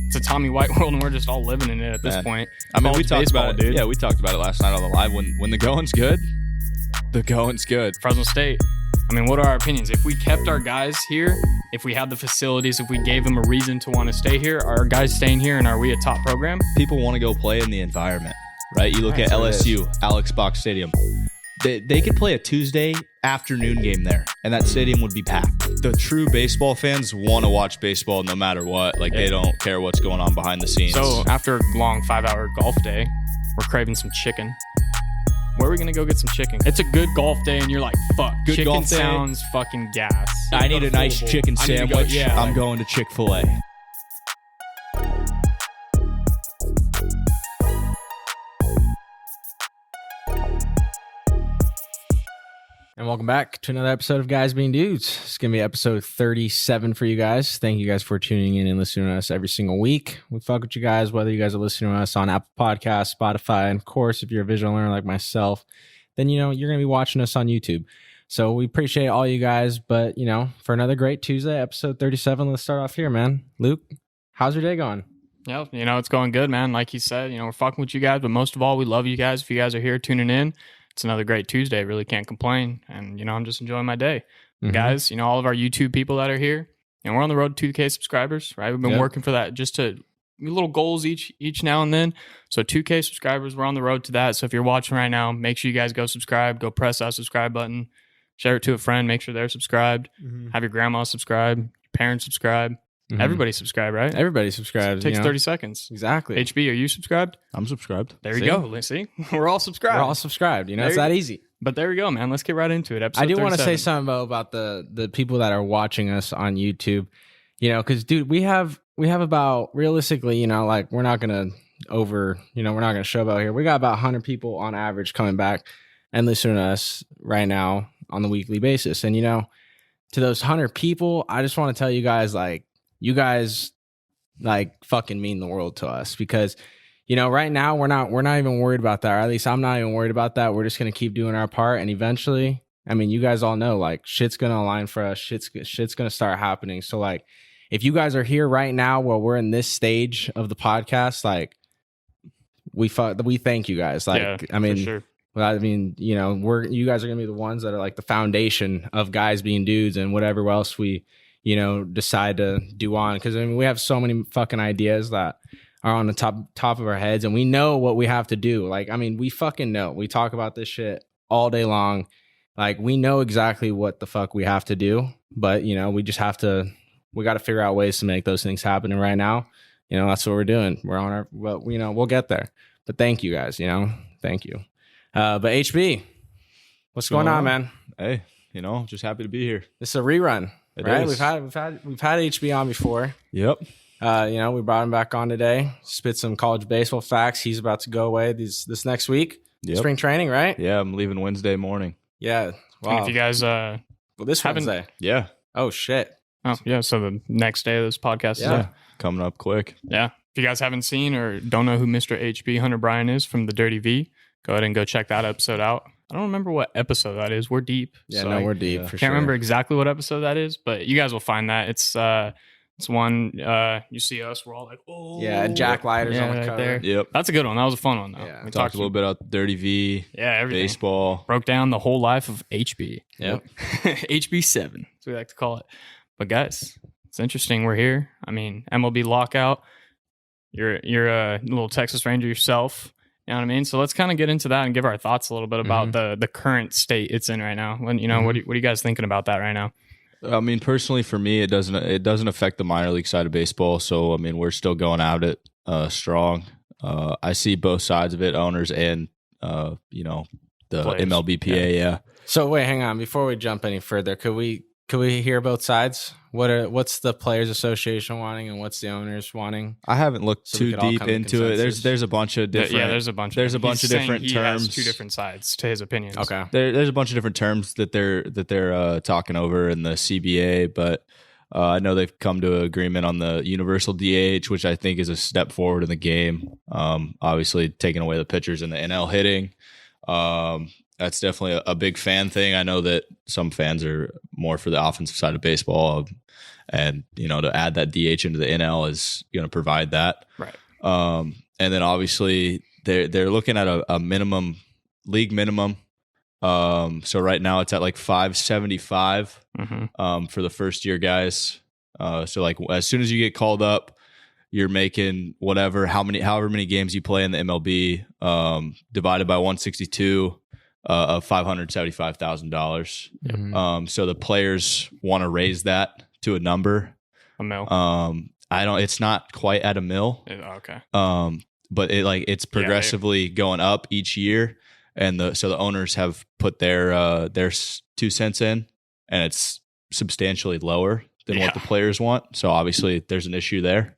it's a Tommy White world, and we're just all living in it at this point. I mean, we College talked baseball, about it. dude. Yeah, we talked about it last night on the live. When the going's good, the going's good. Fresno State. I mean, what are our opinions? If we kept our guys here, if we had the facilities, if we gave them a reason to want to stay here, are our guys staying here, and are we a top program? People want to go play in the environment, right? You look at LSU, Alex Box Stadium. They could play a Tuesday afternoon game there, and that stadium would be packed. The true baseball fans want to watch baseball no matter what. Like, they don't care what's going on behind the scenes. So after a long 5-hour golf day, we're craving some chicken. Where are we going to go get some chicken? It's a good golf day, and you're like, fuck, Good chicken golf day. sounds fucking gas. I need a nice chicken I need to go- sandwich. yeah, I'm like- going to Chick-fil-A. And welcome back to another episode of Guys Being Dudes. It's going to be episode 37 for you guys. Thank you guys for tuning in and listening to us every single week. We fuck with you guys, whether you guys are listening to us on Apple Podcasts, Spotify, and of course, if you're a visual learner like myself, then, you know, you're going to be watching us on YouTube. So we appreciate all you guys. But, you know, for another great Tuesday, episode 37, let's start off here, man. Luke, how's your day going? Yeah, you know, it's going good, man. Like he said, you know, we're fucking with you guys, but most of all, we love you guys. If you guys are here tuning in, it's another great Tuesday. Really can't complain. And, you know, I'm just enjoying my day. Guys, you know, all of our YouTube people that are here, and we're on the road to 2K subscribers, right? We've been working for that, just to little goals each now and then. So 2K subscribers, we're on the road to that. So if you're watching right now, make sure you guys go subscribe, go press that subscribe button, share it to a friend, make sure they're subscribed, have your grandma subscribe, your parents subscribe. Everybody subscribe, right? Everybody subscribes. It takes 30 seconds. Exactly. HB, are you subscribed? I'm subscribed. There you go. Let's see. We're all subscribed. We're all subscribed. You know, There it's you- that easy. But there we go, man. Let's get right into it. Episode I do want to say 37. something about the people that are watching us on YouTube, you know, because dude, we have about, realistically, you know, like, we're not gonna we're not gonna showboat here. We got about 100 people on average coming back and listening to us right now on the weekly basis. And, you know, to those 100 people, I just want to tell you guys, like, you guys like fucking mean the world to us, because, you know, right now we're not even worried about that, or at least I'm not even worried about that. We're just gonna keep doing our part, and eventually, I mean, you guys all know, like, shit's gonna align for us. Shit's gonna start happening. So, like, if you guys are here right now while we're in this stage of the podcast, like, we thank you guys. Like, Yeah, I mean, for sure. well, I mean, you know, you guys are gonna be the ones that are like the foundation of Guys Being Dudes and whatever else we, you know, decide to do on. Because, I mean, we have so many fucking ideas that are on the top of our heads, and we know what we have to do. Like, I mean, we fucking know. We talk about this shit all day long. Like, we know exactly what the fuck we have to do, but, you know, we just have to. We got to figure out ways to make those things happen. And right now, you know, that's what we're doing. We're on our. Well, you know, we'll get there. But thank you guys. You know, thank you. But HB, what's going on, man? Hey, you know, just happy to be here. This is a rerun, It right? is. We've had HB on before. Yep. You know, we brought him back on today. Spit some college baseball facts. He's about to go away this next week. Yep. Spring training, right? Yeah, I'm leaving Wednesday morning. Yeah. And Wow. if you guys, Well, this haven't- Wednesday. Yeah. Oh shit. oh yeah, so the next day of this podcast Yeah. is up. Coming up quick. Yeah. If you guys haven't seen or don't know who Mr. HB Hunter Bryan is from the Dirty V, go ahead and go check that episode out. I don't remember what episode that is. We're deep. Yeah, so no, I we're deep for can't sure. remember exactly what episode that is, but you guys will find that. It's one you see us, we're all like, oh Yeah, and Jack Leiter's yeah, on the right cover. there. Yep. That's a good one. That was a fun one though. Yeah. We Talked a little bit about Dirty V, Yeah, everything. baseball. Broke down the whole life of HB. Yep. HB7, as we like to call it. But guys, it's interesting. We're here. I mean, MLB lockout. You're a little Texas Ranger yourself. You know what I mean? So let's kind of get into that and give our thoughts a little bit about the current state it's in right now. When you know, what are you guys thinking about that right now? I mean, personally, for me, it doesn't affect the minor league side of baseball. So, I mean, we're still going at it strong. I see both sides of it, owners and you know, the Players. MLBPA. Yeah. So wait, hang on. Before we jump any further, could we hear both sides? What's the Players Association wanting and what's the owners wanting? I haven't looked So we too could all deep come to into it. consensus. There's a bunch of different. Yeah, there's a bunch. There's a of bunch of saying different he has terms. two different sides to his opinions. Okay. There's a bunch of different terms that they're talking over in the CBA, but I know they've come to an agreement on the universal DH, which I think is a step forward in the game. Obviously, taking away the pitchers and the NL hitting. That's definitely a big fan thing. I know that some fans are more for the offensive side of baseball. and to add that DH into the NL is going to provide that. Right. And then obviously they're looking at a minimum league minimum. So right now it's at like 575 for the first year guys. So like as soon as you get called up, you're making however many games you play in the MLB, divided by 162 of $575,000. So the players want to raise that to a number. A mil. It's not quite at a mil. Okay. But it's progressively going up each year. And the owners have put their 2 cents in, and it's substantially lower than what the players want. So obviously there's an issue there.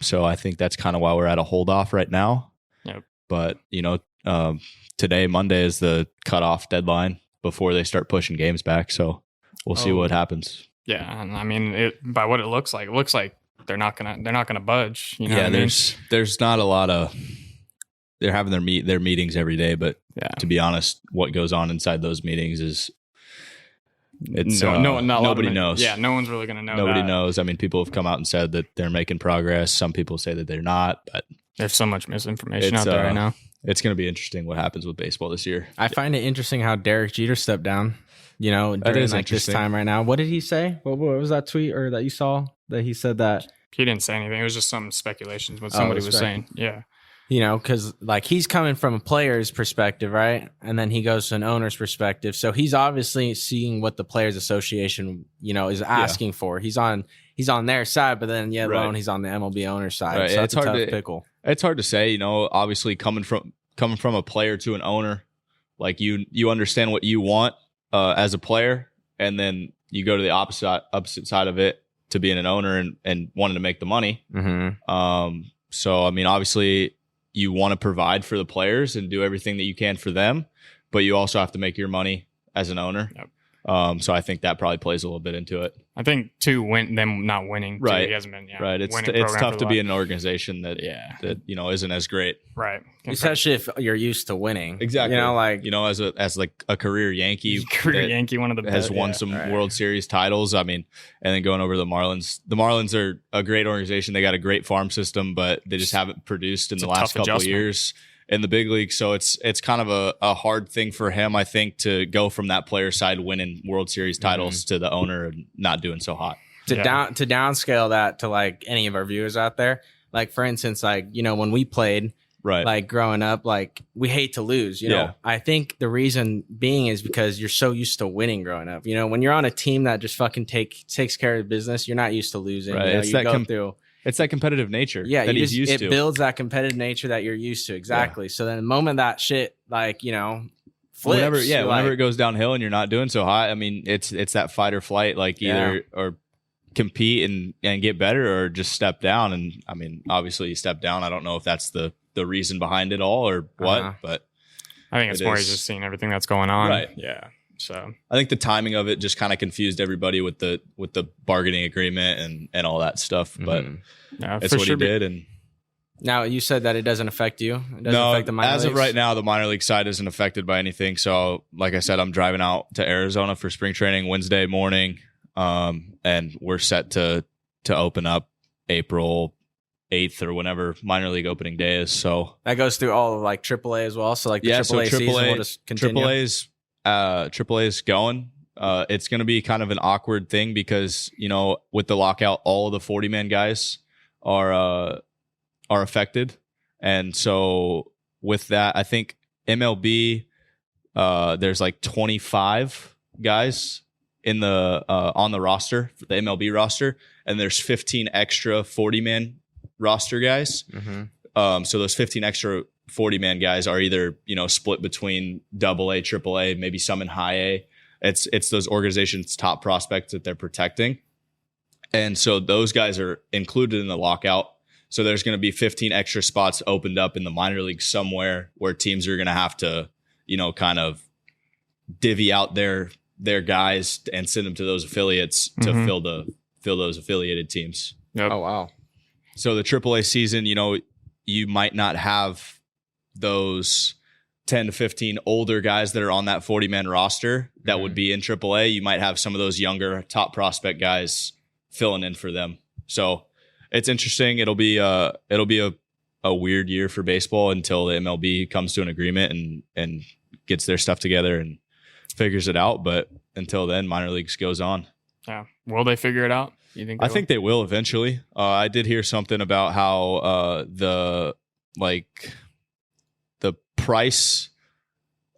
So I think that's kind of why we're at a hold off right now. Yep. But today, Monday, is the cutoff deadline before they start pushing games back. So we'll see what happens. Yeah, and I mean, by what it looks like they're not gonna budge. There's not a lot of. They're having their meetings every day, but to be honest, what goes on inside those meetings is nobody knows. Yeah, no one's really gonna know. Nobody knows. I mean, people have come out and said that they're making progress. Some people say that they're not, but there's so much misinformation out there right now. It's going to be interesting what happens with baseball this year. I find it interesting how Derek Jeter stepped down. During this time right now. What did he say? What was that tweet or that you saw that he said that? He didn't say anything. It was just some speculations what somebody was saying. Yeah. Because like he's coming from a player's perspective, right? And then he goes to an owner's perspective. So he's obviously seeing what the Players Association, is asking for. He's on their side, but then alone he's on the MLB owner's side. Right. So that's a tough pickle. It's hard to say, obviously coming from a player to an owner, like you understand what you want as a player, and then you go to the opposite side of it to being an owner and wanting to make the money. So I mean, obviously you want to provide for the players and do everything that you can for them, but you also have to make your money as an owner. Yep. So I think that probably plays a little bit into it. I think too, them not winning. Right. He hasn't been. Right. It's tough to be in an organization that isn't as great. Right. Especially if you're used to winning. Exactly. As a career Yankee. One of the best. Has won some World Series titles. I mean, and then going over to the Marlins. The Marlins are a great organization. They got a great farm system, but they just haven't produced in the last couple of years in the big league. So it's kind of a hard thing for him, I think, to go from that player side winning World Series titles to the owner and not doing so hot. To downscale that to like any of our viewers out there, like for instance, like, when we played, right, like growing up, like we hate to lose, I think the reason being is because you're so used to winning growing up. When you're on a team that just fucking takes care of business, you're not used to losing. Right. It's that competitive nature that he's used to. It builds that competitive nature that you're used to. Exactly. Yeah. So then the moment that shit, like, flips. Whenever it goes downhill and you're not doing so hot, I mean, it's that fight or flight, like either or compete and get better or just step down. And I mean, obviously you step down. I don't know if that's the reason behind it all or what, but I think it's more just seeing everything that's going on. Right. Yeah. So I think the timing of it just kind of confused everybody with the bargaining agreement and all that stuff. But that's what he did. And now you said that it doesn't affect you. It doesn't affect the minor leagues? As of right now, the minor league side isn't affected by anything. So like I said, I'm driving out to Arizona for spring training Wednesday morning. And we're set to open up April 8th or whenever minor league opening day is. So that goes through all of like AAA as well. So like the AAA season will just continue. AAA's going. It's going to be kind of an awkward thing because, with the lockout, all of the 40-man guys are affected. And so with that, I think MLB, there's like 25 guys in the on the roster, the MLB roster, and there's 15 extra 40-man roster guys. So those 15 extra 40-man guys are either, split between AA, AAA, maybe some in high A. It's those organizations' top prospects that they're protecting. And so those guys are included in the lockout. So there's going to be 15 extra spots opened up in the minor league somewhere where teams are going to have to, kind of divvy out their guys and send them to those affiliates to fill those affiliated teams. Yep. Oh, wow. So the AAA season, you might not have those 10 to 15 older guys that are on that 40-man roster that would be in AAA. You might have some of those younger top prospect guys filling in for them. So it's interesting. It'll be a weird year for baseball until the MLB comes to an agreement and gets their stuff together and figures it out. But until then, minor leagues goes on. Yeah. Will they figure it out? You think? I think they will eventually. I did hear something about how the price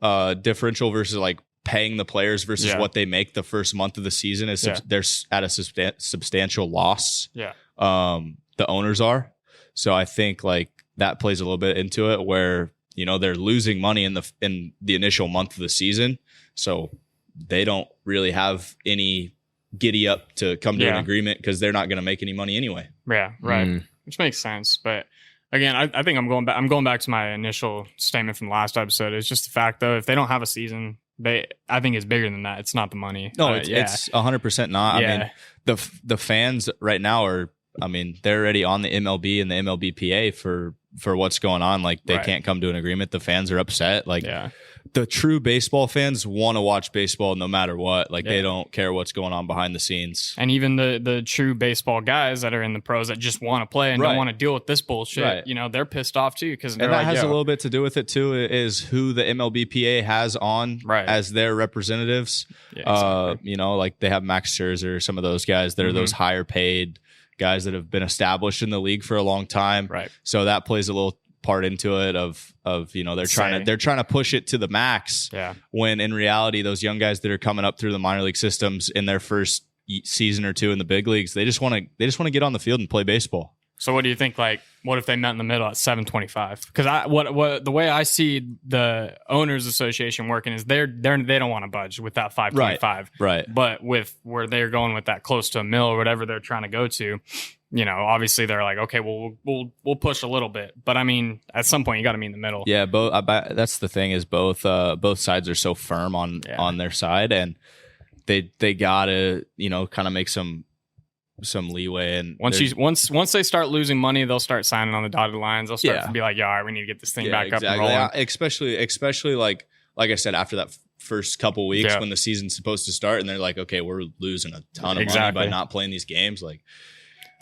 differential versus like paying the players versus what they make the first month of the season is they're at a substantial loss. Yeah. The owners are. So I think like that plays a little bit into it where, you know, they're losing money in the initial month of the season. So they don't really have any giddy up to come to an agreement because they're not going to make any money anyway. Yeah. Right. Which makes sense. But again, I think I'm going back to my initial statement from the last episode. It's just the fact though, if they don't have a season, I think it's bigger than that. It's not the money. No, it's 100% not. I mean, the fans right now they're already on the MLB and the MLBPA for what's going on. Like they can't come to an agreement. The fans are upset. Like the true baseball fans want to watch baseball no matter what. Like they don't care what's going on behind the scenes. And even the true baseball guys that are in the pros that just want to play and don't want to deal with this bullshit, you know, they're pissed off too. And that has a little bit to do with it too, is who the MLBPA has on as their representatives. Yeah, exactly. You know, like they have Max Scherzer, some of those guys that are those higher paid guys that have been established in the league for a long time. Right. So that plays a little part into it of you know, they're trying to push it to the max. Yeah. When in reality, those young guys that are coming up through the minor league systems in their first season or two in the big leagues, they just want to get on the field and play baseball. So what do you think? Like, what if they met in the middle at 725? Because what the way I see the owners association working is they don't want to budge with that 525. Right. But with where they're going with that close to a mill or whatever they're trying to go to, you know, obviously they're like, okay, well, we'll push a little bit. But I mean, at some point you got to meet in the middle. Yeah. That's the thing is both sides are so firm on their side, and they gotta, you know, kind of make some leeway. And once they start losing money, they'll start signing on the dotted lines. They'll start to be like, yeah, all right, we need to get this thing back up and rolling. Especially like I said, after that first couple weeks when the season's supposed to start, and they're like, okay, we're losing a ton of money by not playing these games. Like,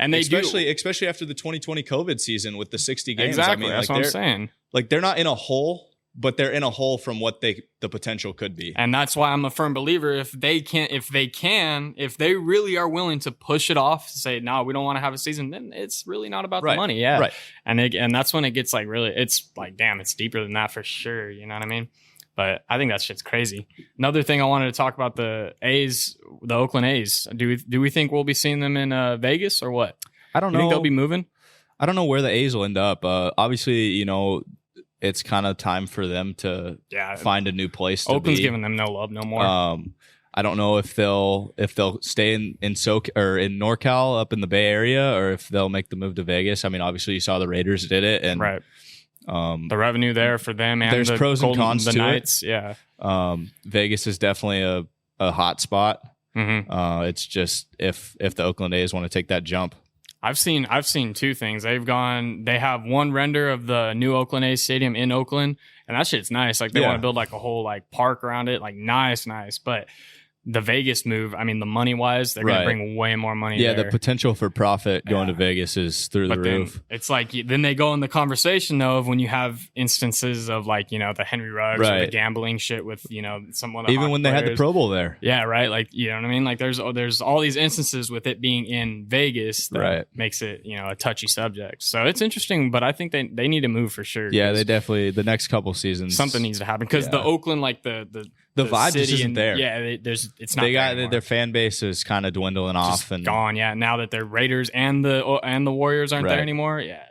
and they especially after the 2020 COVID season with the 60 games. Exactly, I mean, that's what I'm saying. Like they're not in a hole, but they're in a hole from what the potential could be. And that's why I'm a firm believer if they really are willing to push it off, say, no, we don't want to have a season, then it's really not about the money. Yeah. Right. And that's when it gets like really, it's like, damn, it's deeper than that for sure. You know what I mean? But I think that shit's crazy. Another thing I wanted to talk about, the A's, the Oakland A's. Do we think we'll be seeing them in Vegas or what? I don't know. You think they'll be moving? I don't know where the A's will end up. Obviously, you know, it's kind of time for them to find a new place to Oakland's giving them no love no more. I don't know if they'll stay in NorCal up in the Bay Area, or if they'll make the move to Vegas. I mean, obviously you saw the Raiders did it, and the revenue there for them, and there's pros and cons to Knights. It. Yeah. Vegas is definitely a hot spot. Mm-hmm. It's just if the Oakland A's want to take that jump. I've seen two things. They have one render of the new Oakland A's stadium in Oakland, and that shit's nice. Like they want to build like a whole like park around it, like nice. But the Vegas move, I mean, the money wise, they're going to bring way more money. Yeah, the potential for profit going to Vegas is through the roof. It's like then they go in the conversation though of when you have instances of like, you know, the Henry Ruggs or the gambling shit with, you know, someone even when they had the Pro Bowl there. Yeah, right. Like, you know what I mean? Like there's all these instances with it being in Vegas that makes it, you know, a touchy subject. So it's interesting, but I think they need to move for sure. Yeah, they definitely the next couple seasons something needs to happen because the Oakland, like the vibe just isn't there. Yeah, it's not. Their fan base is kind of dwindling off and gone. Yeah, now that the Raiders and the Warriors aren't there anymore. Yeah,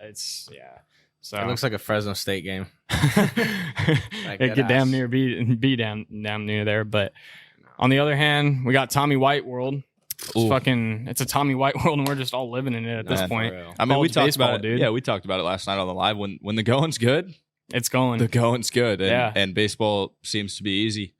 so it looks like a Fresno State game. It could damn near be damn near there. But on the other hand, we got Tommy White world. It's a Tommy White world, and we're just all living in it at this point. I mean, we talked about it, dude. Yeah, we talked about it last night on the live. When the going's good, it's going. The going's good, and baseball seems to be easy.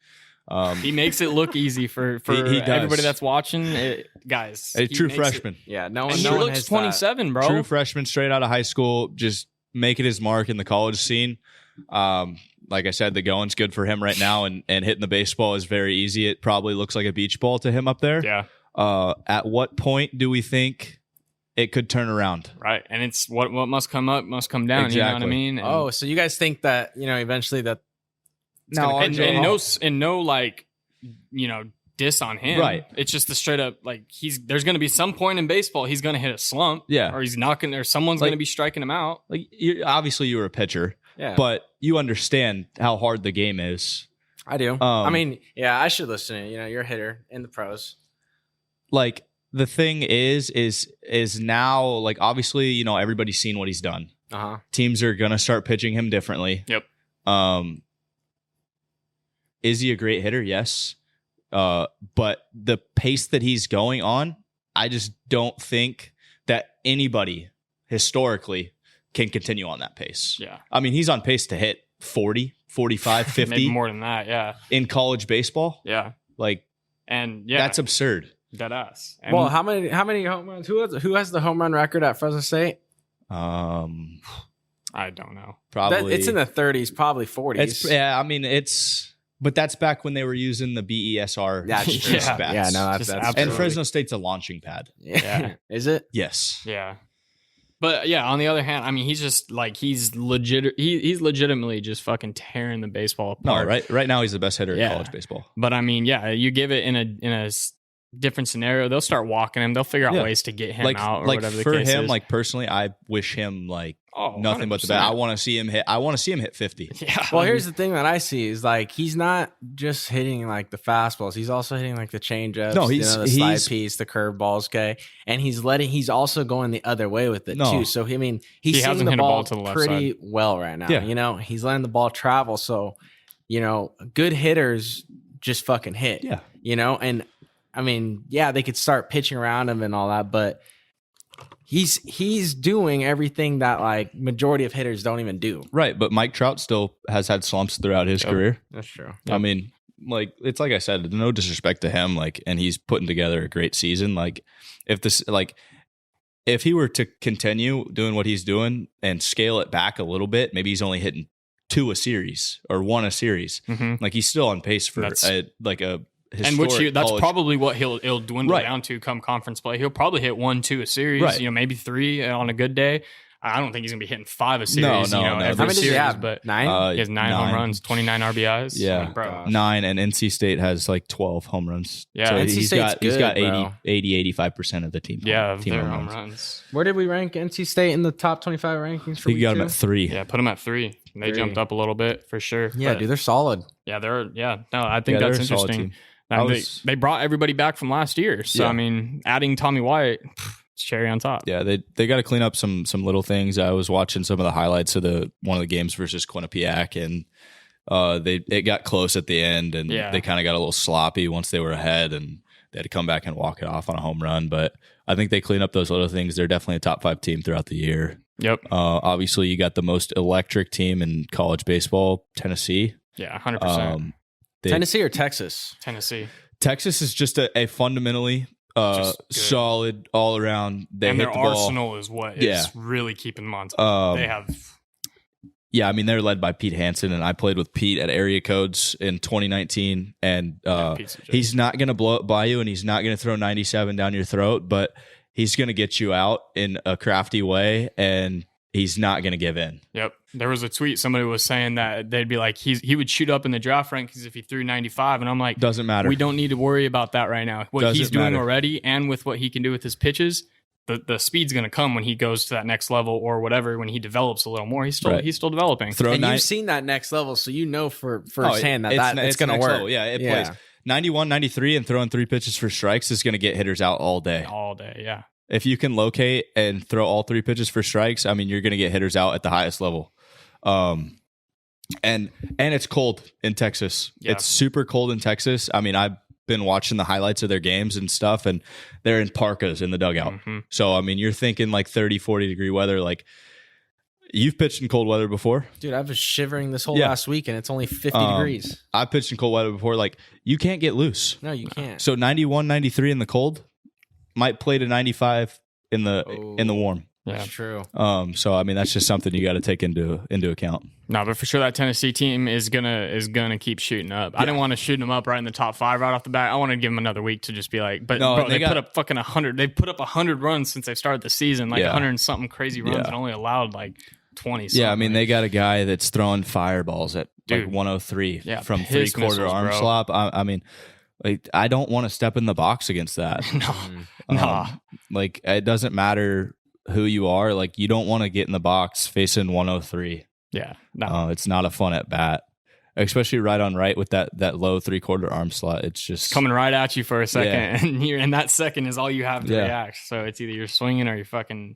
He makes it look easy for everybody that's watching. Guys, a true freshman. Yeah, he looks 27, bro. True freshman, straight out of high school, just making his mark in the college scene. Like I said, the going's good for him right now, and hitting the baseball is very easy. It probably looks like a beach ball to him up there. Yeah. At what point do we think it could turn around? Right. And it's what must come up must come down. Exactly. You know what I mean? And, So you guys think that, eventually that Now, and no like, diss on him. Right. It's just the straight up like there's going to be some point in baseball he's going to hit a slump. Yeah. Or he's not going to, or someone's going to be striking him out. Like obviously you were a pitcher, Yeah. but you understand how hard the game is. I do. I should listen to it. You're a hitter in the pros. Like the thing is now, like obviously, everybody's seen what he's done. Teams are going to start pitching him differently. Yep. Is he a great hitter? Yes. But the pace that he's going on, I just don't think that anybody historically can continue on that pace. Yeah. I mean, he's on pace to hit 40, 45, 50. Maybe more than that, yeah. In college baseball. Yeah. Like, and yeah. that's absurd. Dead ass. And well, how many home runs? Who has the home run record at Fresno State? I don't know. Probably. It's in the 30s, probably 40s. But that's back when they were using the BESR. That's true. Yeah, no, that's and Fresno State's a launching pad. Yeah. Is it? Yes. Yeah. But yeah, on the other hand, I mean, he's just like he's legitimately just fucking tearing the baseball apart. No, right now he's the best hitter in college baseball. But I mean, yeah, you give it in a different scenario, they'll start walking him. They'll figure out ways to get him out or whatever the case is. For him, like personally, I wish him nothing 100%. But the best. I want to see him hit 50. Yeah. Well, here's the thing that I see is like he's not just hitting like the fastballs. He's also hitting like the changeups. No, the slide piece, the curveballs. Okay, and he's also going the other way with it too. So he's seeing the ball to the left pretty side. well right now. Yeah. He's letting the ball travel. So good hitters just fucking hit. Yeah. And I mean, yeah, they could start pitching around him and all that, but he's doing everything that like majority of hitters don't even do. Right, but Mike Trout still has had slumps throughout his career. That's true. Yep. I mean, like it's like I said, no disrespect to him, and he's putting together a great season. Like if he were to continue doing what he's doing and scale it back a little bit, maybe he's only hitting 2 a series or 1 a series. Mm-hmm. Like he's still on pace for that's probably what he'll dwindle down to come conference play. He'll probably hit 1-2 a series, maybe 3 on a good day. I don't think he's gonna be hitting 5 a series. No. Every series, but 9. He has 9 home runs, 29 RBIs. Yeah, bro. 9, and NC State has like 12 home runs. Yeah, so NC State's he's got good, 80-85% of the team. Yeah, team their home runs. Where did we rank NC State in the top 25 rankings for you got them at 3. Yeah, put them at 3. They jumped up a little bit for sure. Yeah, dude, they're solid. Yeah, I think that's interesting. They brought everybody back from last year. So, I mean, adding Tommy White, it's cherry on top. Yeah, they got to clean up some little things. I was watching some of the highlights of one of the games versus Quinnipiac, and it got close at the end, and they kind of got a little sloppy once they were ahead, and they had to come back and walk it off on a home run. But I think they clean up those little things. They're definitely a top 5 team throughout the year. Yep. Obviously, you got the most electric team in college baseball, Tennessee. Yeah, 100%. Tennessee or Texas? Tennessee. Texas is just a fundamentally solid all around. They and hit their the ball. arsenal is what is really keeping them on top. They have. Yeah, I mean they're led by Pete Hansen, and I played with Pete at Area Codes in 2019, and he's not going to blow it by you, and he's not going to throw 97 down your throat, but he's going to get you out in a crafty way, and he's not going to give in. Yep. There was a tweet. Somebody was saying that they'd be like, he would shoot up in the draft rankings if he threw 95. And I'm like, doesn't matter. We don't need to worry about that right now. What he's doing already, and with what he can do with his pitches, the speed's going to come when he goes to that next level or whatever, when he develops a little more. He's still developing. You've seen that next level, so you know firsthand it's going to work. Level. Yeah, it plays. 91, 93, and throwing 3 pitches for strikes is going to get hitters out all day. All day, yeah. If you can locate and throw all 3 pitches for strikes, I mean, you're going to get hitters out at the highest level. And it's cold in Texas. Yeah. It's super cold in Texas. I mean, I've been watching the highlights of their games and stuff, and they're in parkas in the dugout. Mm-hmm. So, I mean, you're thinking like 30, 40 degree weather. Like, you've pitched in cold weather before? Dude, I was shivering this whole last week, and it's only 50 degrees. I've pitched in cold weather before. Like, you can't get loose. No, you can't. So 91, 93 in the cold might play to 95 in the warm. That's true. So I mean, that's just something you got to take into account. No, but for sure that Tennessee team is gonna keep shooting up. I didn't want to shoot them up right in the top 5 right off the bat. I want to give them another week to just be like, but No, bro, they put up fucking 100. They put up 100 runs since they started the season, like 100 and something crazy runs, and only allowed like 20. Yeah, I mean, they got a guy that's throwing fireballs at like 103 from 3/4 arm slop. I mean, like, I don't want to step in the box against that. No. Like, it doesn't matter who you are. Like, you don't want to get in the box facing 103. Yeah, no, it's not a fun at bat, especially right on right with that low 3/4 arm slot. It's just coming right at you for a second, and that second is all you have to react. So it's either you're swinging or you're fucking.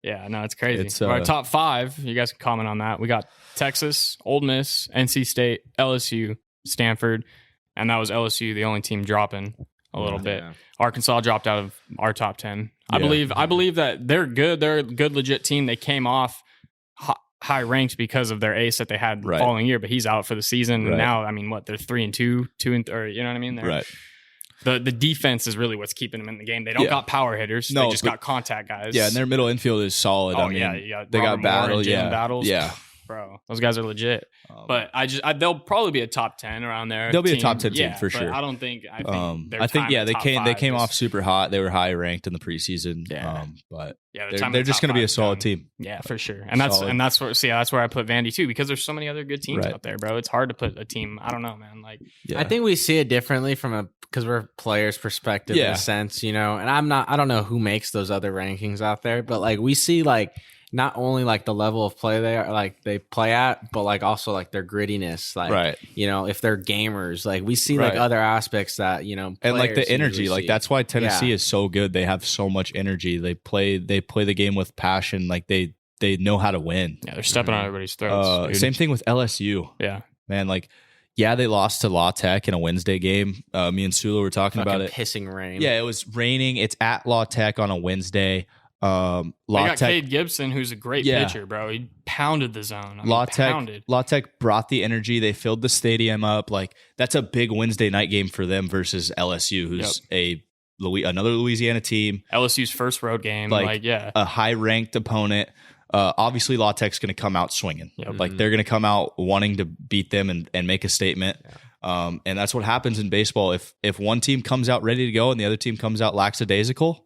Yeah, no, it's crazy. Our top 5, you guys can comment on that. We got Texas, Ole Miss, NC State, LSU, Stanford, and that was LSU, the only team dropping a little bit. Yeah. Arkansas dropped out of our top 10. I believe that they're good. They're a good, legit team. They came off high ranked because of their ace that they had the following year, but he's out for the season. And now, I mean, they're 3-2, 2-3, you know what I mean? They're, The defense is really what's keeping them in the game. They don't got power hitters. They just got contact guys. Yeah, and their middle infield is solid. Oh, I mean, they got Battle. Battles. Yeah. Bro, those guys are legit. But they'll probably be a top 10 around there. They'll be a top 10 team for sure. I think they came off super hot. They were high ranked in the preseason. But they're just going to be a solid team. Yeah, for sure. And that's where I put Vandy too, because there's so many other good teams out there, bro. It's hard to put a team. I don't know, man. Like, I think we see it differently because we're players' perspective in a sense, you know. And I don't know who makes those other rankings out there, but like we see like not only like the level of play they play at, but like also like their grittiness, like you know, if they're gamers, like we see like other aspects that, you know, and like the energy, like that's why Tennessee is so good. They have so much energy. They play the game with passion. Like they know how to win. Yeah, they're stepping on everybody's throats. Same thing with LSU. Yeah, man, like. Yeah, they lost to La Tech in a Wednesday game. Me and Sula were talking about it. Pissing rain. Yeah, it was raining. It's at La Tech on a Wednesday. They got Cade Gibson, who's a great pitcher, bro. He pounded the zone. La Tech brought the energy. They filled the stadium up. Like, that's a big Wednesday night game for them versus LSU, who's another Louisiana team. LSU's first road game. A high-ranked opponent. Obviously, La Tech's going to come out swinging. Like, they're going to come out wanting to beat them and make a statement. And that's what happens in baseball. If one team comes out ready to go and the other team comes out lackadaisical,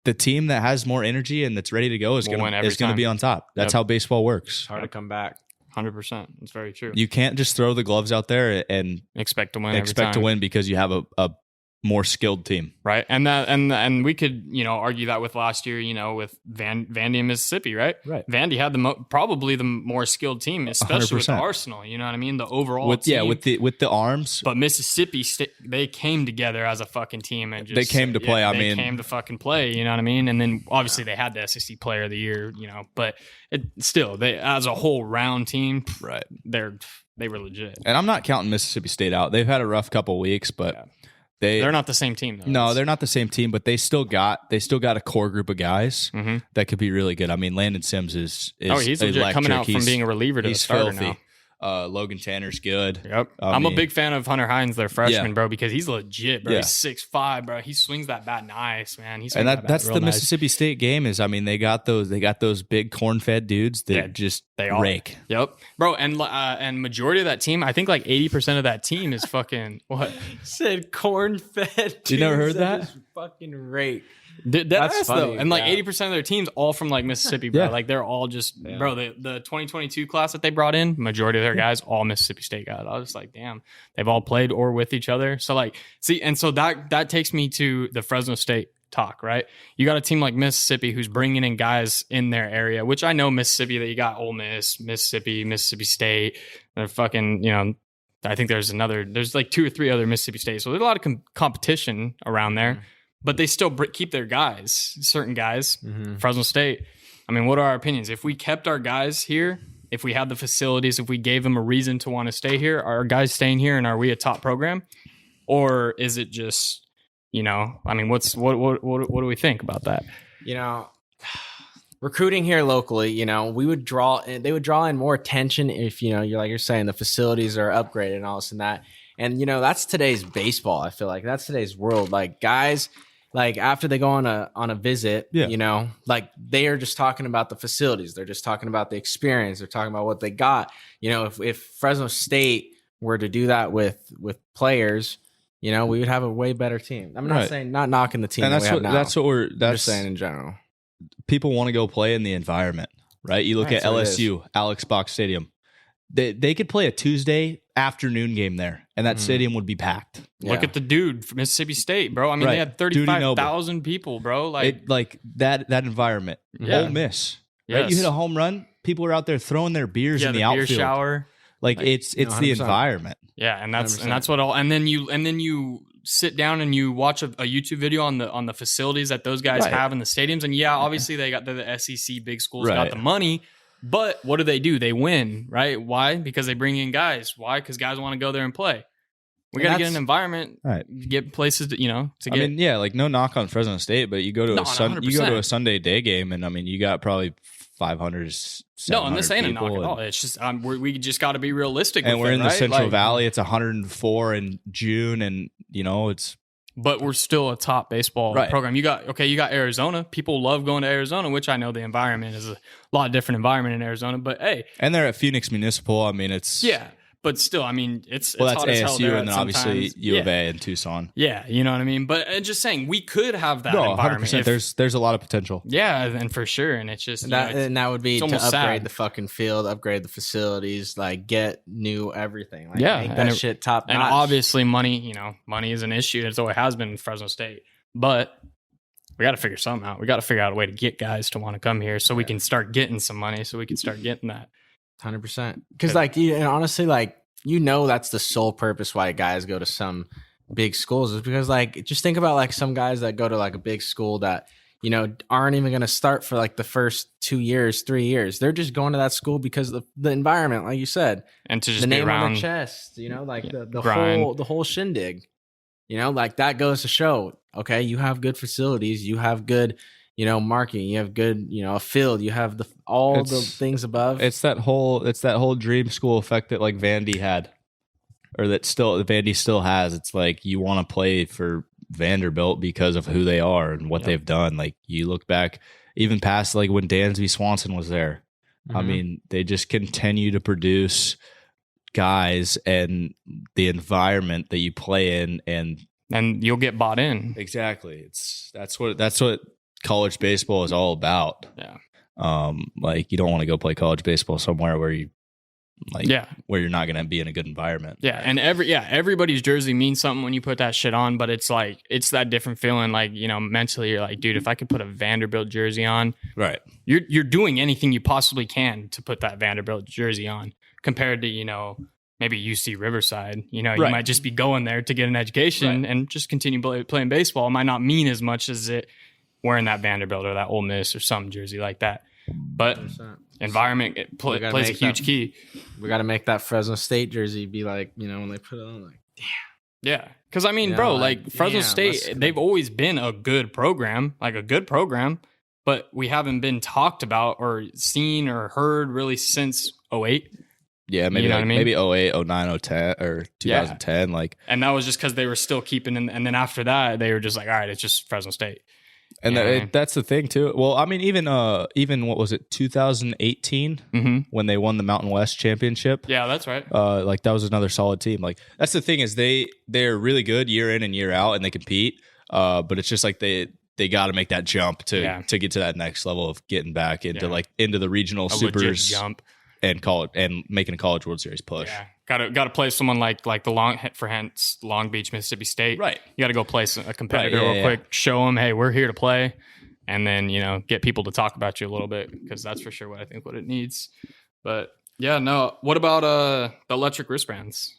the team that has more energy and that's ready to go is going to be on top. That's how baseball works. It's hard to come back. 100%. It's very true. You can't just throw the gloves out there and expect to win. Expect to win because you have a more skilled team, right? And we could, you know, argue that with last year, you know, with Vandy and Mississippi, right? Vandy had probably the more skilled team, especially 100%. With the Arsenal. You know what I mean? The overall team. with the arms. But Mississippi, they came together as a fucking team and just they came to play. They came to fucking play. You know what I mean? And then obviously they had the SEC Player of the Year. You know, but they as a whole round team, right? They were legit. And I'm not counting Mississippi State out. They've had a rough couple weeks, but. Yeah. They're not the same team, though. No, they're not the same team, but they still got a core group of guys that could be really good. I mean, Landon Sims is he's legit electric. Coming out from being a reliever to a starter filthy. Now. Logan Tanner's good. Yep. I'm a big fan of Hunter Hines, their freshman, bro, because he's legit, bro. He's 6'5", bro. He swings that bat nice, man. That's the Mississippi State game is, I mean, they got those big corn-fed dudes that they rake. Yep. Bro, and majority of that team, I think like 80% of that team is fucking what? Said corn-fed. You never heard that? Fucking rake. That's funny, though. And like 80% of their teams all from like Mississippi, bro. Like they're all just bro, the 2022 class that they brought in, majority of their guys all Mississippi State guys. I was just like, damn, they've all played or with each other. So like, see, and so that takes me to the Fresno State talk, right? You got a team like Mississippi who's bringing in guys in their area, which I know Mississippi, that you got Ole Miss, Mississippi State. They're fucking, you know, I think there's like 2 or 3 other Mississippi States. So there's a lot of competition around there. But they still keep their guys, certain guys. Fresno State, I mean, what are our opinions? If we kept our guys here, if we had the facilities, if we gave them a reason to want to stay here, are our guys staying here and are we a top program? Or is it just, you know, I mean, what do we think about that? You know, recruiting here locally, you know, they would draw in more attention if, you know, you're saying the facilities are upgraded and all this and that. And, you know, that's today's baseball. I feel like that's today's world. Like, guys, like after they go on a visit, Yeah. you know, like they are just talking about the facilities. They're just talking about the experience. They're talking about what they got. You know, if Fresno State were to do that with players, you know, we would have a way better team. I'm not saying, not knocking the team. And that's what I'm just saying in general. People want to go play in the environment, right? You look at LSU, Alex Box Stadium. They could play a Tuesday afternoon game there, and that stadium would be packed. Look at the dude from Mississippi State, bro. I mean, they had 35,000 people, bro. Like that environment. Ole Miss, right? You hit a home run, people are out there throwing their beers in the outfield. Beer shower. Like it's the environment. Yeah, and that's what all. And then you sit down and you watch a YouTube video on the facilities that those guys have in the stadiums. And obviously they got the SEC big schools got the money. But what do? They win, right? Why? Because they bring in guys. Why? Because guys want to go there and play. We got to get an environment, get places to, to get. I mean, like no knock on Fresno State, but you go to a Sunday day game, and I mean, you got probably 500. No, and this ain't a knock at all. It's just we just got to be realistic. And we're in the Central like, Valley. It's 104 in June, and it's. But we're still a top baseball program. You got Arizona. People love going to Arizona, which I know the environment is a lot different environment in Arizona. But hey, and they're at Phoenix Municipal. I mean, it's but still, I mean, it's that's hot as hell ASU, there and then obviously U of A and Tucson. Yeah, you know what I mean. But just saying, we could have that environment. 100%. There's a lot of potential. Yeah, and for sure, and it's just that would be to upgrade sad. The fucking field, upgrade the facilities, like get new everything. Like, make that shit top notch. And obviously, money is an issue. It's always has been in Fresno State, but we got to figure something out. We got to figure out a way to get guys to want to come here, so we can start getting some money, so we can start getting that 100%. Because and honestly, like. That's the sole purpose why guys go to some big schools is because just think about some guys that go to a big school that, aren't even going to start for the first 2 years, 3 years. They're just going to that school because of the environment, like you said, and to just the be name around on their chest, the whole shindig, that goes to show, okay, you have good facilities, you have good, marketing, you have good, a field, you have the things above. It's that whole dream school effect that Vandy had, or that Vandy still has. It's you want to play for Vanderbilt because of who they are and what they've done. You look back even past when Dansby Swanson was there. I mean, they just continue to produce guys, and the environment that you play in, and you'll get bought in. Exactly. That's what college baseball is all about. Yeah. You don't want to go play college baseball somewhere where you where you're not going to be in a good environment. Yeah. And everybody's jersey means something when you put that shit on, but it's that different feeling. Mentally you're like, dude, if I could put a Vanderbilt jersey on, right. You're doing anything you possibly can to put that Vanderbilt jersey on compared to, maybe UC Riverside, you might just be going there to get an education and just continue playing baseball. It might not mean as much as it wearing that Vanderbilt or that Ole Miss or some jersey like that. But 100%. Environment plays a huge key. We got to make that Fresno State jersey be when they put it on, damn. Yeah. Because, I mean, Fresno State, they've always been a good program, but we haven't been talked about or seen or heard really since 08. Yeah, maybe maybe 08, 09, 010 or 2010. And that was just because they were still keeping, and then after that, they were just all right, it's just Fresno State. And that's the thing too. Well, I mean, even what was it, 2018 when they won the Mountain West championship? Yeah, that's right. That was another solid team. That's the thing is they're really good year in and year out, and they compete. But it's just they got to make that jump to get to that next level of getting back into into the regional supers jump and making a college World Series push. Yeah. Got to play someone like the Long Beach, Mississippi State. Right. You got to go play a competitor real quick, show them, hey, we're here to play, and then get people to talk about you a little bit, because that's for sure what it needs. But yeah, no. What about the electric wristbands?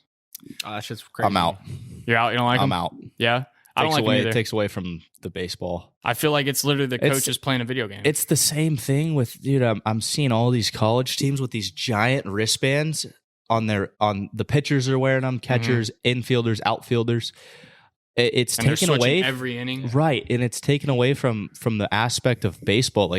Oh, that's just crazy. I'm out. You're out. You don't like them? I'm out. Yeah. I don't like them either. It takes away from the baseball. I feel like it's literally the coaches playing a video game. It's the same thing with, dude. I'm seeing all these college teams with these giant wristbands on the pitchers are wearing them, catchers, infielders, outfielders. It's taken away every inning, right? And it's taken away from the aspect of baseball.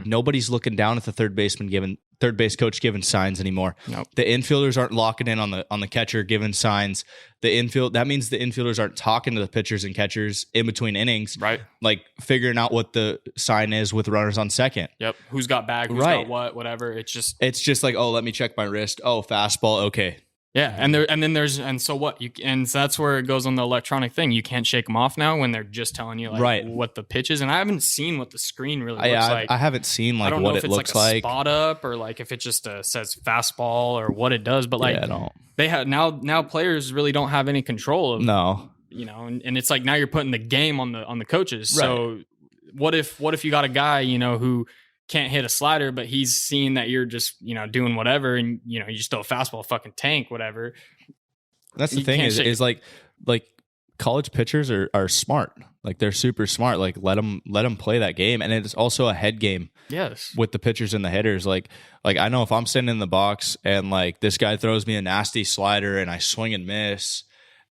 Nobody's looking down at the third baseman giving third base coach giving signs anymore. Nope. The infielders aren't locking in on the catcher giving signs. That means the infielders aren't talking to the pitchers and catchers in between innings, Right. like figuring out what the sign is with runners on second. Yep. Who's got bag? Who's Right. got whatever. It's just like, oh, let me check my wrist. Oh, fastball. Okay. yeah. And so what? And so that's where it goes on the electronic thing. You can't shake them off now when they're just telling you like Right. what the pitch is. And I haven't seen what the screen really looks like. I haven't seen I like don't what know if it it's looks like a like. spot up or like if it just says fastball or what it does. But like Yeah, I don't. they have now players really don't have any control of No. and it's like now you're putting the game on the coaches. So what if you got a guy who can't hit a slider, but he's seeing that you're just doing whatever, and you just throw a fastball, fucking tank, whatever. That's the You thing can't is like college pitchers are smart. Like they're super smart. Like let them play that game, and it's also a head game. Yes. With the pitchers and the hitters, like I know if I'm sitting in the box and like this guy throws me a nasty slider and I swing and miss,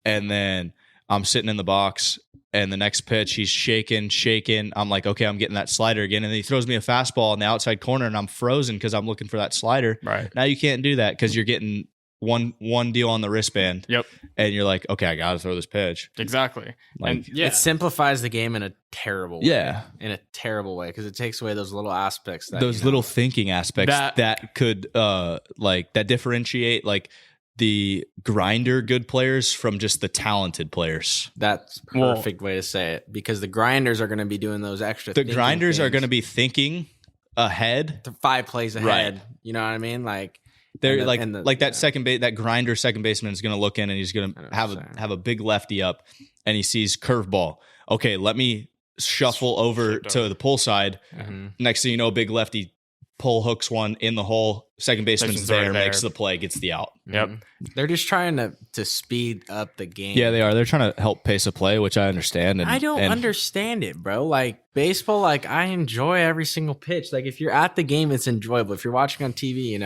and then I'm sitting in the box and the next pitch he's shaking. I'm like, okay, I'm getting that slider again, and then he throws me a fastball in the outside corner and I'm frozen because I'm looking for that slider. Right. Now you can't do that because you're getting one deal on the wristband. Yep. And you're like, okay, I gotta throw this pitch. Exactly. Like, and yeah, It simplifies the game in a terrible way. Yeah. In a terrible way, because it takes away those little aspects. Those little thinking aspects that could that differentiate like the grinder good players from just the talented players. That's perfect way to say it, because the grinders are going to be doing those extra. The grinders are going to be thinking ahead, 5 plays ahead. Right. You know what I mean? Like they're that second base, that grinder second baseman is going to look in and he's going to have a big lefty up, and he sees curveball. Okay, let me shuffle over to the pull side. Mm-hmm. Next thing you know, big lefty pull hooks one in the hole. Second baseman's there, makes the play, gets the out. Yep. They're just trying to speed up the game. Yeah, they are. They're trying to help pace a play, which I understand. And I don't understand it, bro. Like baseball, like I enjoy every single pitch. Like if you're at the game, it's enjoyable. If you're watching on TV,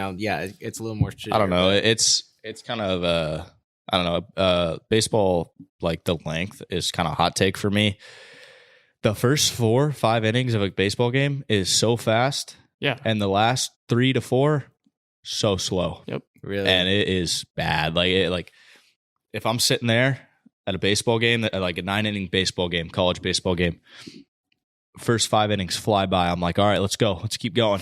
it's a little more. I don't know. It's kind of I don't know. Baseball, like the length is kind of hot take for me. The first 4-5 innings of a baseball game is so fast. Yeah. And the last 3 to 4, so slow. Yep. Really. And it is bad. Like if I'm sitting there at a baseball game, like a 9-inning baseball game, college baseball game, first 5 innings fly by. I'm like, all right, let's go. Let's keep going.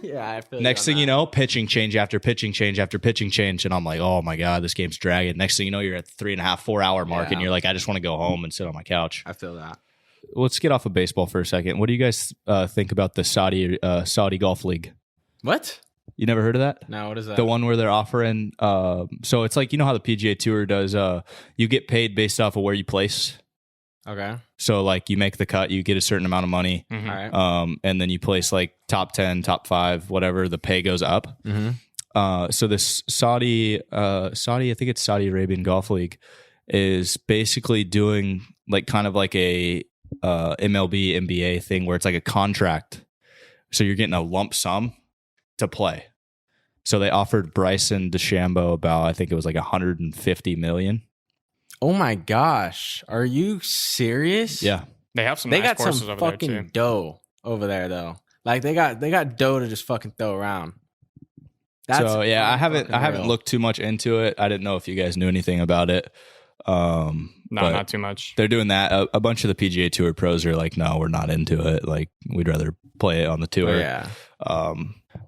Yeah. I feel Next thing you know, pitching change after pitching change after pitching change. And I'm like, oh my God, this game's dragging. Next thing you know, you're at the 3.5-4 hour mark, and you're like, I just want to go home and sit on my couch. I feel that. Let's get off of baseball for a second. What do you guys think about the Saudi Golf League? What? You never heard of that? No, what is that? The one where they're offering. So it's like, how the PGA Tour does. You get paid based off of where you place. Okay. So like you make the cut, you get a certain amount of money. Mm-hmm. All right. And then you place like top 10, top 5, whatever. The pay goes up. Mm-hmm. So this Saudi, I think it's Saudi Arabian Golf League, is basically doing like kind of like a MLB NBA thing where it's like a contract. So you're getting a lump sum to play. So they offered Bryson DeChambeau about, I think it was like 150 million. Oh my gosh. Are you serious? Yeah. They have some. They nice got courses some over there fucking too. dough over there though. Like they got dough to just fucking throw around. That's so yeah, I haven't real. looked too much into it. I didn't know if you guys knew anything about it. No, but not too much. They're doing that. A bunch of the PGA Tour pros are like, no, we're not into it. Like we'd rather play it on the tour. Yeah.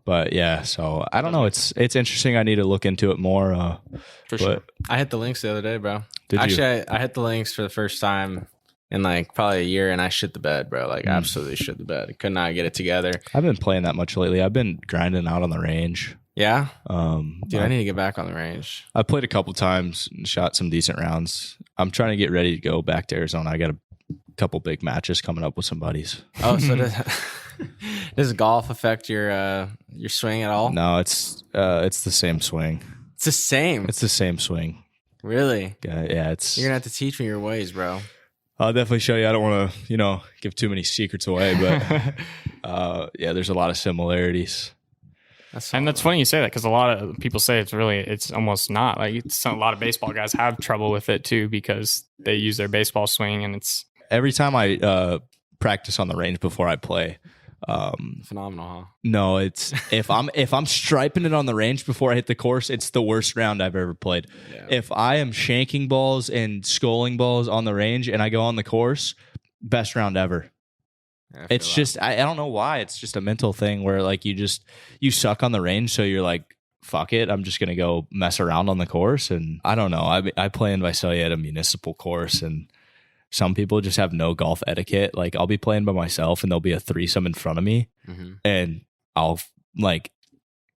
But yeah, so I don't know. It's interesting. I need to look into it more. For sure. I hit the links the other day, bro. Did you? Actually, I hit the links for the first time in like probably a year, and I shit the bed, bro. Like absolutely shit the bed. Could not get it together. I haven't been playing that much lately. I've been grinding out on the range. Yeah. Dude, I need to get back on the range. I played a couple times and shot some decent rounds. I'm trying to get ready to go back to Arizona. I got a couple big matches coming up with some buddies. Oh, so does golf affect your swing at all? No, it's the same swing. It's the same. It's the same swing. Really? Yeah, it's. You're gonna have to teach me your ways, bro. I'll definitely show you. I don't want to, give too many secrets away, but yeah, there's a lot of similarities. And that's funny you say that, because a lot of people say it's almost not. Like a lot of baseball guys have trouble with it too, because they use their baseball swing, and it's every time I practice on the range before I play, Phenomenal, huh? No, it's if I'm striping it on the range before I hit the course, it's the worst round I've ever played. Yeah. If I am shanking balls and sculling balls on the range and I go on the course, best round ever. It's just I don't know why. It's just a mental thing where like you suck on the range, so you're like, fuck it, I'm just gonna go mess around on the course. And I don't know. I play in Visalia at a municipal course, and some people just have no golf etiquette. Like I'll be playing by myself, and there'll be a threesome in front of me, and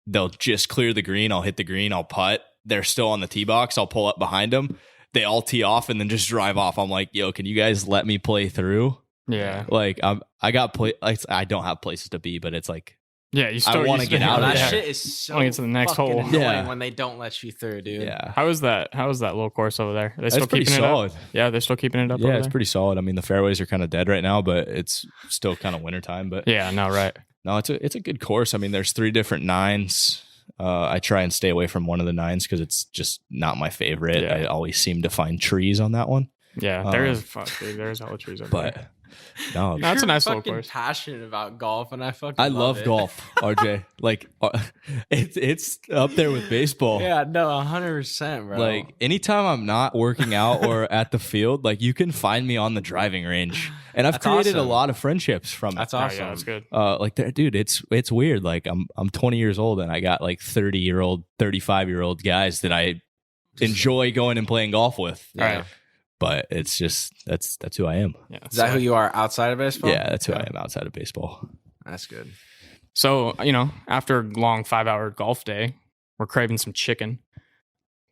they'll just clear the green. I'll hit the green. I'll putt. They're still on the tee box. I'll pull up behind them. They all tee off and then just drive off. I'm like, yo, can you guys let me play through? Yeah. Like I don't have places to be, but it's like, yeah, I want to get out of that there. shit is so get to the next hole. annoying when they don't let you through, dude. Yeah. How is that little course over there? Are they still keeping it up? Yeah, they're still keeping it up. Yeah, it's pretty solid. I mean, the fairways are kind of dead right now, but it's still kind of wintertime. But yeah, no, right. No, it's a good course. I mean, there's 3 different 9s. I try and stay away from one of the 9s because it's just not my favorite. Yeah. I always seem to find trees on that one. Yeah, there's hella trees over there. No, that's a nice little course. Passionate about golf, and I love golf, RJ. Like it's up there with baseball. Yeah, no, 100%, bro. Like anytime I'm not working out or at the field, like you can find me on the driving range, and I've created a lot of friendships from it. That's awesome. Yeah, that's good. Like dude, it's weird. Like I'm 20 years old, and I got like 30-year-old, 35-year-old guys that I enjoy going and playing golf with. Yeah. Right. But it's just that's who I am. Yeah. Is that who you are outside of baseball? Yeah, that's who I am outside of baseball. That's good. So, after a long 5-hour golf day, we're craving some chicken.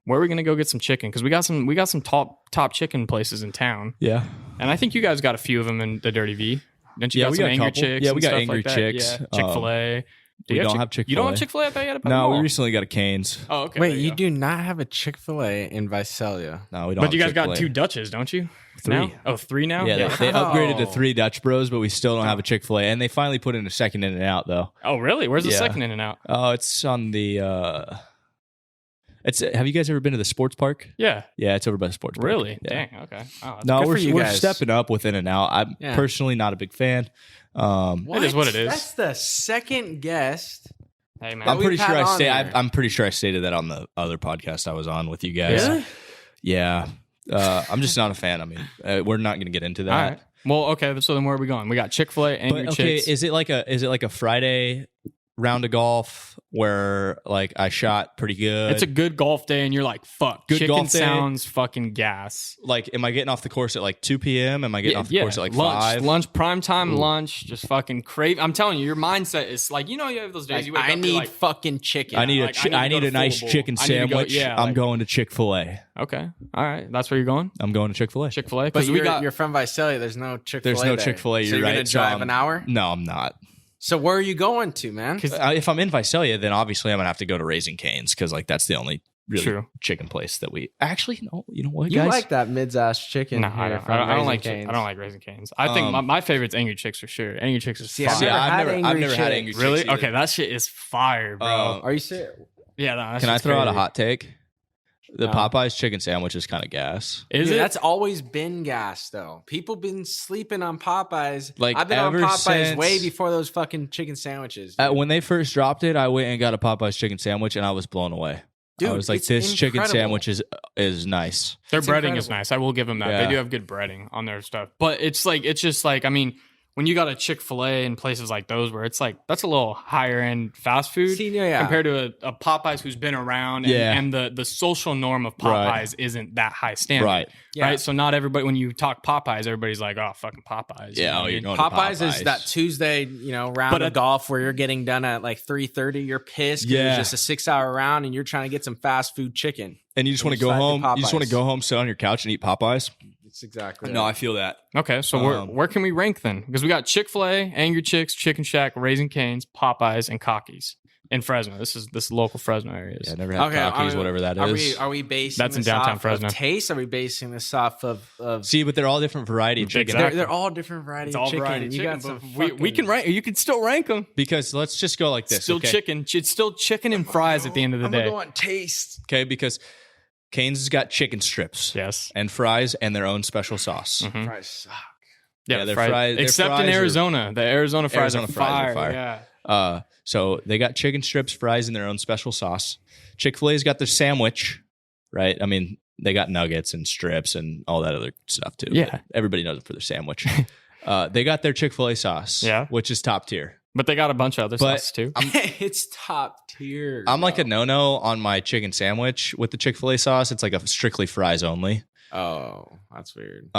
Where are we gonna go get some chicken? Because we got some top chicken places in town. Yeah. And I think you guys got a few of them in the Dirty V. Didn't you got some Angry Chicks? Yeah, we got stuff Angry like Chicks. Yeah. Chick-fil-A. We don't have Chick-fil-A. You don't have Chick-fil-A at that yet? No, we recently got a Cane's. Oh, okay. Wait, you do not have a Chick-fil-A in Visalia? No, we don't. But you guys got 2 Dutches, don't you? 3. Now? Oh, 3 now? Yeah, they upgraded to 3 Dutch Bros, but we still don't have a Chick-fil-A. And they finally put in a second In-N-Out, though. Oh, really? Where's the second In-N-Out? Oh, it's on the... Have you guys ever been to the sports park? Yeah. Yeah, it's over by the sports park. Really? Yeah. Dang, okay. Oh, no, we're stepping up with In-N-Out. I'm personally not a big fan. It is what it is. That's the second guest. Hey, man. I'm pretty sure I stated that on the other podcast I was on with you guys. Really? Yeah. I'm just not a fan. I mean, we're not going to get into that. All right. Well, okay. So then where are we going? We got Chick-fil-A, Angry Chicks. Is it like a Friday round of golf where like I shot pretty good? It's a good golf day, and you're like, "Fuck, good chicken golf day. Sounds fucking gas." Like, am I getting off the course at like 2 p.m.? Am I getting off the course at like 5? Lunch, prime time lunch, just fucking crave. I'm telling you, your mindset is like, you have those days. Like, you wake I up, need like, fucking chicken. I need a nice chicken sandwich. I'm going to Chick-fil-A. Okay, all right, that's where you're going. I'm going to Chick-fil-A. Chick-fil-A, But you're from Visalia. There's no Chick-fil-A. There's no Chick-fil-A. So you're right. gonna drive an hour? No, I'm not. So where are you going to, man? If I'm in Visalia, then obviously I'm gonna have to go to Raising Cane's because like that's the only really chicken place that we actually know. You know what, you guys? like that mid-ass chicken? No, I don't like Cane's. I don't like Raising Cane's. I think my favorite's Angry Chicks for sure. Angry Chicks is fire. I've never had Angry Chicks. Really? Either. Okay, that shit is fire, bro. Are you serious? Yeah. No, can I throw out a hot take? The Popeyes chicken sandwich is kind of gas. Is it? That's always been gas, though. People been sleeping on Popeyes. Like, I've been on Popeyes since, way before those fucking chicken sandwiches. When they first dropped it, I went and got a Popeyes chicken sandwich, and I was blown away. Dude, I was like, this chicken sandwich is nice. Their breading is nice. I will give them that. Yeah. They do have good breading on their stuff. But it's just like, I mean, when you got a Chick-fil-A and places like those where it's like, that's a little higher end fast food compared to a Popeyes who's been around and the social norm of Popeyes isn't that high standard. Right. Yeah. Right. So not everybody, when you talk Popeyes, everybody's like, oh, fucking Popeyes. Yeah. You know Popeyes is that Tuesday, round of golf where you're getting done at like 3:30. You're pissed. Yeah. It's just a 6-hour round and you're trying to get some fast food chicken. And you just want to go home. You just want to go home, sit on your couch and eat Popeyes. It's exactly. No, I feel that. Okay, so where can we rank then? Because we got Chick-fil-A, Angry Chicks, Chicken Shack, Raising Cane's, Popeyes, and Cockies in Fresno. This local Fresno areas. Yeah, I never had Cockies, whatever that is. Are we basing that's in downtown Fresno? Of taste? Are we basing this off of? See, but they're all different variety of chicken. They're all different variety of chicken. Variety you got some. We can rank. You can still rank them because let's just go like this. Still chicken. It's still chicken and fries at the end of the day. I'm gonna go on taste. Okay, because Cane's has got chicken strips, yes, and fries and their own special sauce. Mm-hmm. Fries suck. Yeah, they're fried. fried. Except in Arizona. The Arizona fries Arizona are fries fire. are fire. Yeah. So they got chicken strips, fries in their own special sauce. Chick-fil-A's got their sandwich, right? I mean, they got nuggets and strips and all that other stuff too. Yeah. But everybody knows it for their sandwich. They got their Chick-fil-A sauce, which is top tier. But they got a bunch of other sauces too. It's top tier. I'm like a no-no on my chicken sandwich with the Chick-fil-A sauce. It's like a strictly fries only. Oh, that's weird.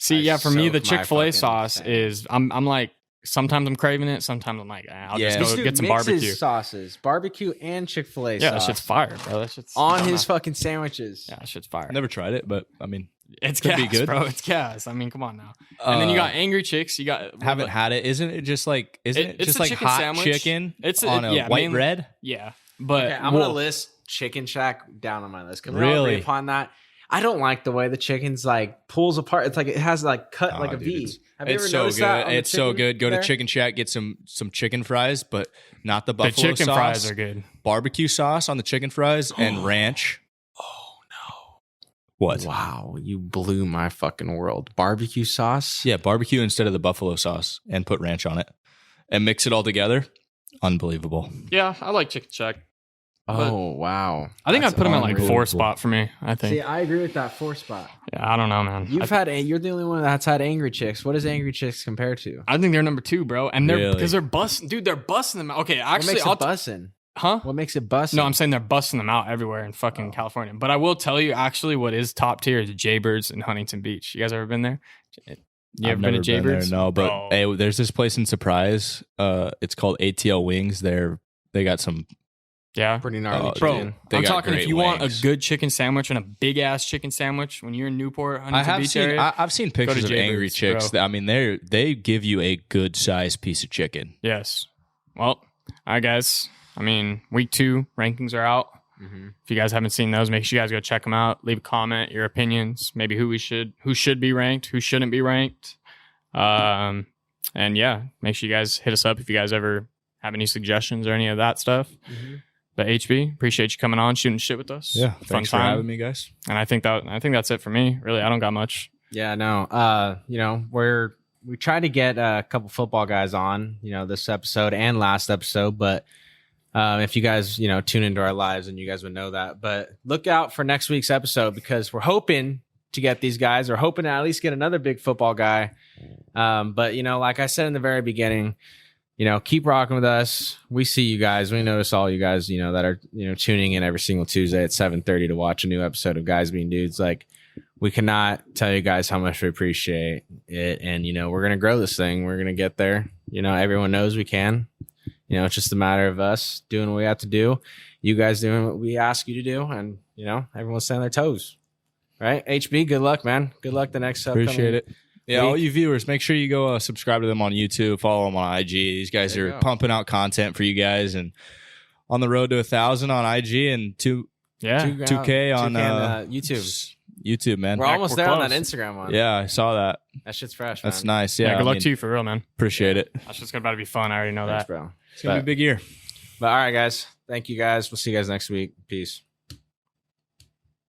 See, yeah, for me, the Chick-fil-A sauce is I'm like, sometimes I'm craving it. Sometimes I'm like, I'll just go get some barbecue sauces, barbecue and Chick-fil-A Yeah, sauce. that shit's fire, bro. That shit's on his fucking sandwiches. Yeah, that shit's fire. Never tried it, but I mean, it's could gas, be good, bro. It's gas. I mean, come on now. And then you got Angry Chicks. You got haven't had it. Isn't it just like it's just a like chicken hot sandwich. chicken It's on a white bread? Yeah, but Okay, I'm gonna list Chicken Shack down on my list. Can we all Really? agree upon that? I don't like the way the chicken's like pulls apart. It's like it has like cut like a dude, V. Have you ever It's so noticed good. that? It's so good. Go to Chicken Shack, get some chicken fries, but not the the buffalo chicken sauce. fries are good. Barbecue sauce on the chicken fries and ranch. Oh no! What? Wow, you blew my fucking world. Barbecue sauce. Yeah, barbecue instead of the buffalo sauce and put ranch on it and mix it all together. Unbelievable. Yeah, I like Chicken Shack. Oh wow! I think That's I'd put them at like unbelievable. 4 spot for me. I think. See, I agree with that 4 spot. Yeah, I don't know, man. You're the only one that's had Angry Chicks. What does Angry Chicks compare to? I think they're number 2, bro. And they're Really? because they're busting, dude. They're busting them. Okay, What actually, makes it bussin'? huh? What makes it bussin'? No, I'm saying they're busting them out everywhere in fucking California. But I will tell you, actually, what is top tier is Jaybirds in Huntington Beach. You guys ever been there? You ever been to Jaybirds? No, but Bro. hey, there's this place in Surprise. It's called ATL Wings. They got some. Yeah. pretty gnarly. Oh, Bro, chicken. They I'm got talking if great you want a wings. good chicken sandwich and a big ass chicken sandwich when you're in Newport, I Huntington have Beach seen. area. I've seen pictures of Jaybirds, Angry Chicks. bro. I mean, they give you a good sized piece of chicken. Yes. Well, all right, guys. I mean, week 2 rankings are out. Mhm. If you guys haven't seen those, make sure you guys go check them out. Leave a comment, your opinions, maybe who should be ranked, who shouldn't be ranked. And yeah, make sure you guys hit us up if you guys ever have any suggestions or any of that stuff. Mhm. But HB, appreciate you coming on, shooting shit with us. Yeah, fun thanks for time. having me, guys. And I think that's it for me. Really, I don't got much. Yeah, no. We tried to get a couple football guys on, this episode and last episode, but if you guys, tune into our lives, and you guys would know that. But look out for next week's episode because we're hoping to get these guys. We're hoping to at least get another big football guy. But like I said in the very beginning, keep rocking with us. We see you guys. We notice all you guys, that are, tuning in every single Tuesday at 7:30 to watch a new episode of Guys Being Dudes. Like, we cannot tell you guys how much we appreciate it. And, we're going to grow this thing. We're going to get there. Everyone knows we can. It's just a matter of us doing what we have to do. You guys doing what we ask you to do. And, everyone's staying on their toes. Right? HB, good luck, man. Good luck the next Appreciate it. Yeah, week. all you viewers, make sure you go subscribe to them on YouTube, follow them on IG. These guys There are you go. pumping out content for you guys, and on the road to 1,000 on IG and Yeah. 2K on YouTube. YouTube, man. We're almost we're there on close. that Instagram one. Yeah, I saw that. That shit's fresh, That's man. nice. Yeah, Yeah, good luck to you for real, man. Appreciate it. That's just about to be fun. I already know Thanks, that. bro. It's gonna be a big year. But all right, guys. Thank you, guys. We'll see you guys next week. Peace.